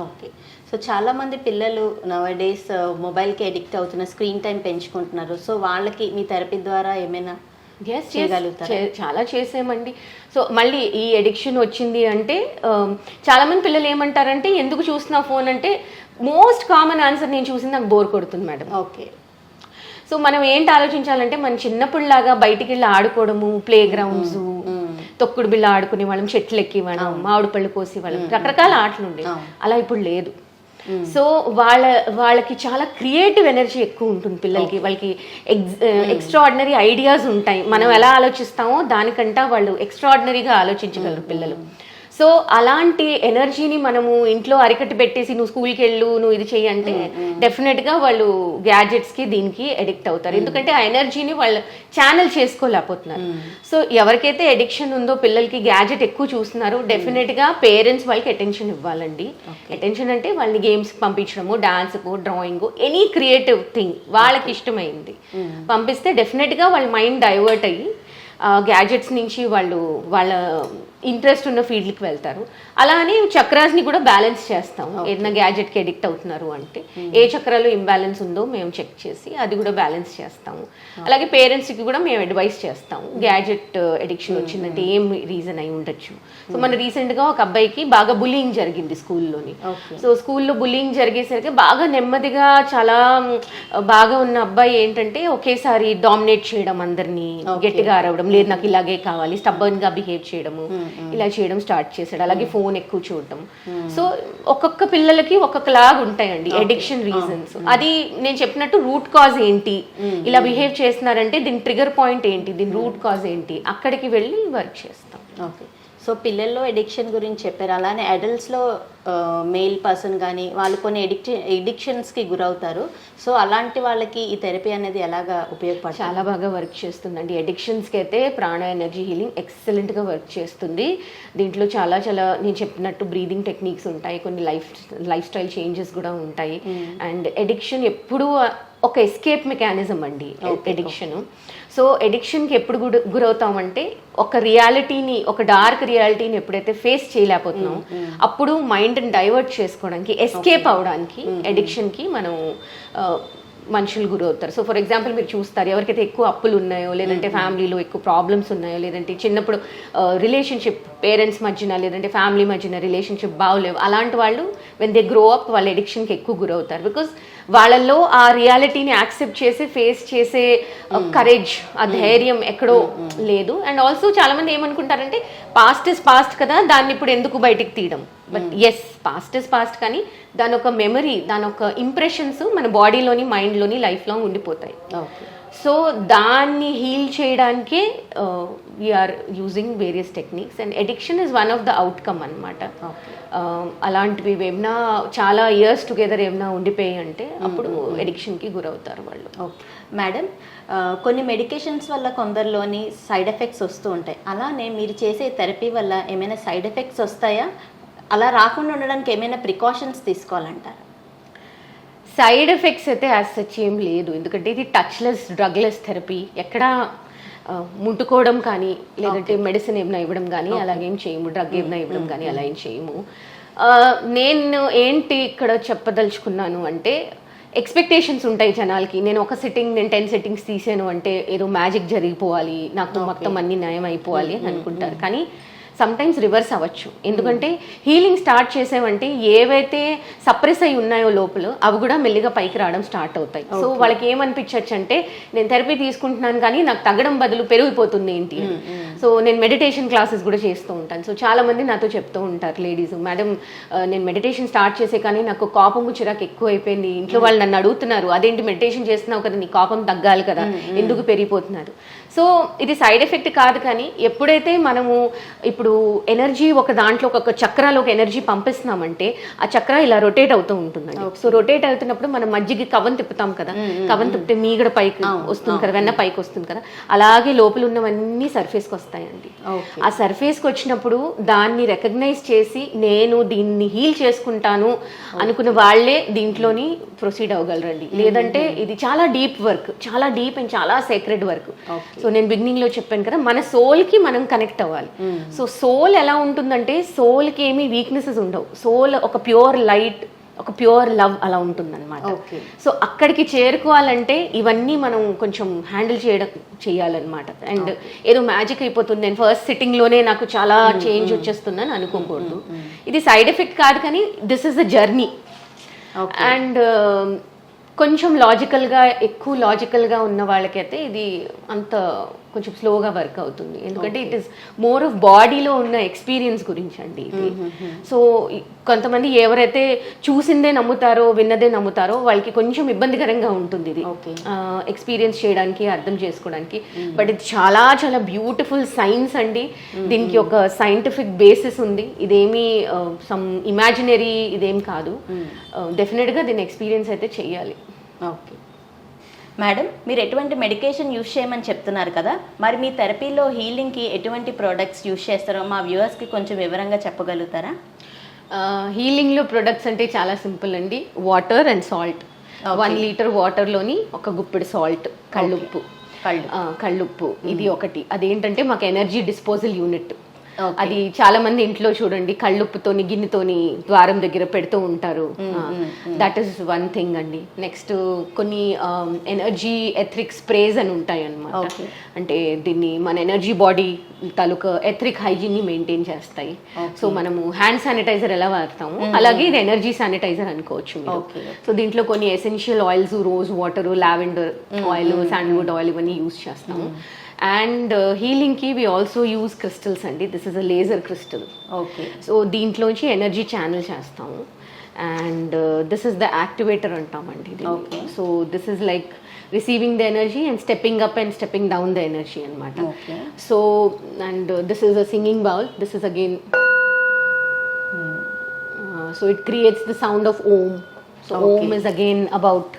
Okay. So చాలామంది పిల్లలు నవడేస్ మొబైల్కి అడిక్ట్ అవుతున్న, స్క్రీన్ టైం పెంచుకుంటున్నారు. సో వాళ్ళకి మీ థెరపీ ద్వారా ఏమైనా చేయగలుగుతారు? చాలా చేసామండి. సో మళ్ళీ ఈ ఎడిక్షన్ వచ్చింది అంటే చాలామంది పిల్లలు ఏమంటారంటే ఎందుకు చూస్తున్నా ఫోన్ అంటే మోస్ట్ కామన్ ఆన్సర్ నేను చూసింది నాకు బోర్ కొడుతుంది మేడం. ఓకే. సో మనం ఏంటి ఆలోచించాలంటే మన చిన్నప్పుడులాగా బయటికి వెళ్ళి ఆడుకోవడము, ప్లే గ్రౌండ్స్, తొక్కుడు బిళ్ళ ఆడుకునే వాళ్ళం, చెట్లు ఎక్కివ్వడం, మామిడి పళ్ళు కోసేవాళ్ళం, రకరకాల ఆటలు ఉండేవి. అలా ఇప్పుడు లేదు. సో వాళ్ళకి చాలా క్రియేటివ్ ఎనర్జీ ఎక్కువ ఉంటుంది పిల్లలకి. వాళ్ళకి ఎక్స్ట్రాడినరీ ఐడియాస్ ఉంటాయి. మనం ఎలా ఆలోచిస్తామో దానికంటే వాళ్ళు ఎక్స్ట్రాడినరీగా ఆలోచించగలరు పిల్లలు. సో అలాంటి ఎనర్జీని మనము ఇంట్లో అరికట్టి పెట్టేసి నువ్వు స్కూల్కి వెళ్ళు, నువ్వు ఇది చెయ్యి అంటే డెఫినెట్గా వాళ్ళు గ్యాడ్జెట్స్కి దీనికి అడిక్ట్ అవుతారు. ఎందుకంటే ఆ ఎనర్జీని వాళ్ళు ఛానల్ చేసుకోలేకపోతున్నారు. సో ఎవరికైతే ఎడిక్షన్ ఉందో, పిల్లలకి గ్యాడ్జెట్ ఎక్కువ చూస్తున్నారో, డెఫినెట్గా పేరెంట్స్ వాళ్ళకి అటెన్షన్ ఇవ్వాలండి. అటెన్షన్ అంటే వాళ్ళని గేమ్స్కి పంపించడము, డాన్స్కు, డ్రాయింగ్, ఎనీ క్రియేటివ్ థింగ్ వాళ్ళకి ఇష్టమైంది పంపిస్తే డెఫినెట్గా వాళ్ళ మైండ్ డైవర్ట్ అయ్యి గ్యాడ్జెట్స్ నుంచి వాళ్ళ ఇంట్రెస్ట్ ఉన్న ఫీల్డ్కి వెళ్తారు. అలా అని చక్రాస్ని కూడా బ్యాలెన్స్ చేస్తాం. ఏదైనా గ్యాడ్జెట్కి అడిక్ట్ అవుతున్నారు అంటే ఏ చక్రాలు ఇంబ్యాలెన్స్ ఉందో మేము చెక్ చేసి అది కూడా బ్యాలెన్స్ చేస్తాము. అలాగే పేరెంట్స్కి కూడా మేము అడ్వైస్ చేస్తాము. గ్యాడ్జెట్ అడిక్షన్ వచ్చిందంటే ఏం రీజన్ అయి ఉండొచ్చు. సో మన రీసెంట్గా ఒక అబ్బాయికి బాగా బుల్లింగ్ జరిగింది స్కూల్లోని. సో స్కూల్లో బుల్లింగ్ జరిగేసరికి బాగా నెమ్మదిగా చాలా బాగా ఉన్న అబ్బాయి ఏంటంటే ఒకేసారి డామినేట్ చేయడం, అందరినీ గట్టిగా అరవడం, లేదు నాకు ఇలాగే కావాలి, స్టబ్బర్న్గా బిహేవ్ చేయడము, ఇలా చేయడం స్టార్ట్ చేశాడు. అలాగే ఫోన్ ఎక్కువ చూడటం. సో ఒక్కొక్క పిల్లలకి ఒక్కొక్కలాగా ఉంటాయండి ఎడిక్షన్ రీజన్స్. అది నేను చెప్పినట్టు రూట్ కాజ్ ఏంటి, ఇలా బిహేవ్ చేస్తున్నారంటే దీని ట్రిగర్ పాయింట్ ఏంటి, దీని రూట్ కాజ్ ఏంటి, అక్కడికి వెళ్ళి వర్క్ చేస్తాం. ఓకే. సో పిల్లల్లో ఎడిక్షన్ గురించి చెప్పారు. అలానే అడల్ట్స్లో మేల్ పర్సన్ కానీ వాళ్ళు కొన్ని ఎడిక్షన్స్కి గురవుతారు. సో అలాంటి వాళ్ళకి ఈ థెరపీ అనేది ఎలాగా ఉపయోగపడుతుంది? చాలా బాగా వర్క్ చేస్తుందండి. ఎడిక్షన్స్కి అయితే ప్రాణ ఎనర్జీ హీలింగ్ ఎక్సలెంట్గా వర్క్ చేస్తుంది. దీంట్లో చాలా నేను చెప్పినట్టు బ్రీదింగ్ టెక్నిక్స్ ఉంటాయి, కొన్ని లైఫ్ స్టైల్ చేంజెస్ కూడా ఉంటాయి. అండ్ ఎడిక్షన్ ఎప్పుడూ ఒక ఎస్కేప్ మెకానిజం అండి ఎడిక్షన్. సో ఎడిక్షన్కి ఎప్పుడు గురవుతామంటే ఒక రియాలిటీని, ఒక డార్క్ రియాలిటీని ఎప్పుడైతే ఫేస్ చేయలేకపోతున్నాం అప్పుడు మైండ్ని డైవర్ట్ చేసుకోవడానికి, ఎస్కేప్ అవడానికి ఎడిక్షన్కి మనం మనుషులు గురవుతారు. సో ఫర్ ఎగ్జాంపుల్ మీరు చూస్తారు, ఎవరికైతే ఎక్కువ అప్పులు ఉన్నాయో, లేదంటే ఫ్యామిలీలో ఎక్కువ ప్రాబ్లమ్స్ ఉన్నాయో, లేదంటే చిన్నప్పుడు రిలేషన్షిప్ పేరెంట్స్ మధ్యన లేదంటే ఫ్యామిలీ మధ్యన రిలేషన్షిప్ బాగోలేవు, అలాంటి వాళ్ళు వెన్ దే గ్రో అప్ వాళ్ళ ఎడిక్షన్కి ఎక్కువ గురవుతారు. బికాస్ వాళ్ళల్లో ఆ రియాలిటీని యాక్సెప్ట్ చేసి ఫేస్ చేసే కరేజ్, ఆ ధైర్యం ఎక్కడో లేదు. అండ్ ఆల్సో చాలామంది ఏమనుకుంటారంటే పాస్ట్ ఇస్ పాస్ట్ కదా, దాన్ని ఇప్పుడు ఎందుకు బయటికి తీయడం. But yes, past is past, కానీ దాని ఒక మెమరీ, దాని ఒక ఇంప్రెషన్స్ మన బాడీలోని, మైండ్లోని లైఫ్ లాంగ్ ఉండిపోతాయి. సో దాన్ని హీల్ చేయడానికే we are using various techniques. And addiction is one of the outcome అనమాట. అలాంటివి ఏమైనా చాలా ఇయర్స్ టుగెదర్ ఏమైనా ఉండిపోయి అంటే అప్పుడు ఎడిక్షన్కి గురవుతారు వాళ్ళు. ఓకే మేడం, కొన్ని మెడికేషన్స్ వల్ల కొందరిలోని సైడ్ ఎఫెక్ట్స్ వస్తూ ఉంటాయి. అలానే మీరు చేసే థెరపీ వల్ల ఏమైనా సైడ్ ఎఫెక్ట్స్ వస్తాయా? అలా రాకుండా ఉండడానికి ఏమైనా ప్రికాషన్స్ తీసుకోవాలంటారా? సైడ్ ఎఫెక్ట్స్ అయితే యాజ్ సచ్ ఏం లేదు. ఎందుకంటే ఇది టచ్లెస్, డ్రగ్లెస్ థెరపీ. ఎక్కడ ముట్టుకోవడం కానీ లేదంటే మెడిసిన్ ఏమైనా ఇవ్వడం కానీ అలాగేం చేయము, డ్రగ్ ఏమైనా ఇవ్వడం కానీ అలా ఏం చేయము. నేను ఏంటి ఇక్కడ చెప్పదలుచుకున్నాను అంటే, ఎక్స్పెక్టేషన్స్ ఉంటాయి జనాలకి. నేను ఒక సిట్టింగ్, నేను 10 సిట్టింగ్స్ తీసాను అంటే ఏదో మ్యాజిక్ జరిగిపోవాలి, నాకు మొత్తం అన్ని నయం అయిపోవాలి అని అనుకుంటారు. కానీ సమ్టైమ్స్ రివర్స్ అవ్వచ్చు. ఎందుకంటే హీలింగ్ స్టార్ట్ చేసామంటే ఏవైతే సప్రెస్ అయి ఉన్నాయో లోపల అవి కూడా మెల్లిగా పైకి రావడం స్టార్ట్ అవుతాయి. సో వాళ్ళకి ఏమనిపించవచ్చు అంటే, నేను థెరపీ తీసుకుంటున్నాను కానీ నాకు తగ్గడం బదులు పెరిగిపోతుంది ఏంటి. సో నేను మెడిటేషన్ క్లాసెస్ కూడా చేస్తూ ఉంటాను. సో చాలా మంది నాతో చెప్తూ ఉంటారు లేడీస్, మేడం నేను మెడిటేషన్ స్టార్ట్ చేసే కానీ నాకు కోపము చిరాకు ఎక్కువ అయిపోయింది. ఇంట్లో వాళ్ళు నన్ను అడుగుతున్నారు, అదేంటి మెడిటేషన్ చేస్తున్నావు కదా, నీ కోపం తగ్గాలి కదా, ఎందుకు పెరిగిపోతున్నారు. సో ఇది సైడ్ ఎఫెక్ట్ కాదు. కానీ ఎప్పుడైతే మనము ఇప్పుడు ఎనర్జీ ఒక దాంట్లో ఒక చక్రాలో ఒక ఎనర్జీ పంపిస్తున్నామంటే ఆ చక్ర ఇలా రొటేట్ అవుతూ ఉంటుందండి. సో రొటేట్ అవుతున్నప్పుడు మనం మధ్యకి కవం తిప్పుతాం కదా, కవం తిప్పితే మీగడ పైకి వస్తుంది కదా, వెన్న పైకి వస్తుంది కదా, అలాగే లోపల ఉన్నవన్నీ సర్ఫేస్కి వస్తాయండి. ఆ సర్ఫేస్కి వచ్చినప్పుడు దాన్ని రికగ్నైజ్ చేసి నేను దీన్ని హీల్ చేసుకుంటాను అనుకున్న వాళ్ళే దీంట్లోని ప్రొసీడ్ అవ్వగలరండి. లేదంటే ఇది చాలా డీప్ వర్క్, చాలా డీప్ అండ్ చాలా సేక్రెడ్ వర్క్. సో నేను బిగినింగ్ లో చెప్పాను కదా, మన సోల్ కి మనం కనెక్ట్ అవ్వాలి. సో సోల్ ఎలా ఉంటుందంటే సోల్ కి ఏమీ వీక్నెసెస్ ఉండవు. సోల్ ఒక ప్యూర్ లైట్, ఒక ప్యూర్ లవ్ అలా ఉంటుందన్నమాట. సో అక్కడికి చేరుకోవాలంటే ఇవన్నీ మనం కొంచెం హ్యాండిల్ చేయాలన్నమాట. అండ్ ఏదో మ్యాజిక్ అయిపోతుంది, నేను ఫస్ట్ సిట్టింగ్ లోనే నాకు చాలా చేంజ్ వచ్చేస్తుందని అనుకోకూడదు. ఇది సైడ్ ఎఫెక్ట్ కాదు, కానీ this is the journey. And కొంచెం లాజికల్గా, ఎక్కువ లాజికల్గా ఉన్న వాళ్ళకైతే ఇది అంత కొంచెం స్లోగా వర్క్ అవుతుంది. ఎందుకంటే ఇట్ ఈస్ మోర్ ఆఫ్ బాడీలో ఉన్న ఎక్స్పీరియన్స్ గురించి అండి ఇది. సో కొంతమంది ఎవరైతే చూసిందే నమ్ముతారో, విన్నదే నమ్ముతారో వాళ్ళకి కొంచెం ఇబ్బందికరంగా ఉంటుంది ఇది ఎక్స్పీరియన్స్ చేయడానికి, అర్థం చేసుకోవడానికి. బట్ ఇది చాలా చాలా బ్యూటిఫుల్ సైన్స్ అండి. దీనికి ఒక సైంటిఫిక్ బేసిస్ ఉంది. ఇదేమీ సమ్ ఇమాజినరీ ఇదేం కాదు. డెఫినెట్గా దీన్ని ఎక్స్పీరియన్స్ అయితే చెయ్యాలి. ఓకే మేడం, మీరు ఎటువంటి మెడికేషన్ యూజ్ చేయమని చెప్తున్నారు కదా, మరి మీ థెరపీలో హీలింగ్కి ఎటువంటి ప్రోడక్ట్స్ యూజ్ చేస్తారో మా వ్యూవర్స్కి కొంచెం వివరంగా చెప్పగలుగుతారా? హీలింగ్లో ప్రొడక్ట్స్ అంటే చాలా సింపుల్ అండి. Water and salt. 1 లీటర్ వాటర్లోని ఒక గుప్పెడు సాల్ట్, కళ్ళుప్పు ఇది ఒకటి. అదేంటంటే మాకు ఎనర్జీ డిస్పోజల్ యూనిట్. అది చాలా మంది ఇంట్లో చూడండి కళ్ళుప్పుతోని గిన్నెతోని ద్వారం దగ్గర పెడుతూ ఉంటారు. దట్ ఈస్ వన్ థింగ్ అండి. నెక్స్ట్ కొన్ని ఎనర్జీ ఎథ్రిక్ స్ప్రేస్ అని ఉంటాయి అన్నమాట. అంటే దీన్ని మన ఎనర్జీ బాడీ తాలూకా ఎథ్రిక్ హైజీన్ ని మెయింటైన్ చేస్తాయి. సో మనము హ్యాండ్ శానిటైజర్ ఎలా వాడతాము అలాగే ఇది ఎనర్జీ శానిటైజర్ అనుకోవచ్చు మీరు. సో దీంట్లో కొన్ని essential oils, rose water, lavender oil, sandalwood oil ఇవన్నీ యూజ్ చేస్తాము. అండ్ హీలింగ్కి వి ఆల్సో యూజ్ క్రిస్టల్స్ అండి. This is a laser crystal. So దీంట్లోంచి ఎనర్జీ ఛానల్ చేస్తాము. And this is the activator అంటామండి. So this is like receiving the energy and stepping up and stepping down the energy అనమాట. So and this is a singing bowl. This is again so it creates the sound of ohm. So ohm is again about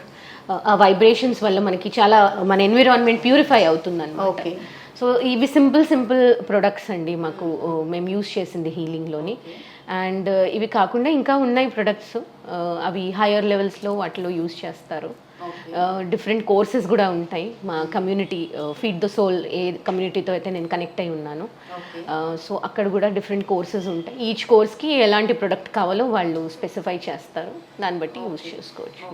ఆ vibrations వల్ల మనకి చాలా మన environment purify అవుతుంది అన్నమాట. So ఇవి simple products అండి మాకు మేము యూజ్ చేసింది హీలింగ్లోని. అండ్ ఇవి కాకుండా ఇంకా ఉన్నాయి ప్రొడక్ట్స్, అవి హయ్యర్ లెవెల్స్లో వాటిలో యూజ్ చేస్తారు. డిఫరెంట్ కోర్సెస్ కూడా ఉంటాయి మా కమ్యూనిటీ, ఫీడ్ ద సోల్ ఏ కమ్యూనిటీతో అయితే నేను కనెక్ట్ అయి ఉన్నాను. సో అక్కడ కూడా డిఫరెంట్ కోర్సెస్ ఉంటాయి. ఈచ్ కోర్స్కి ఎలాంటి ప్రొడక్ట్ కావాలో వాళ్ళు స్పెసిఫై చేస్తారు, దాన్ని బట్టి యూజ్ చేసుకోవచ్చు.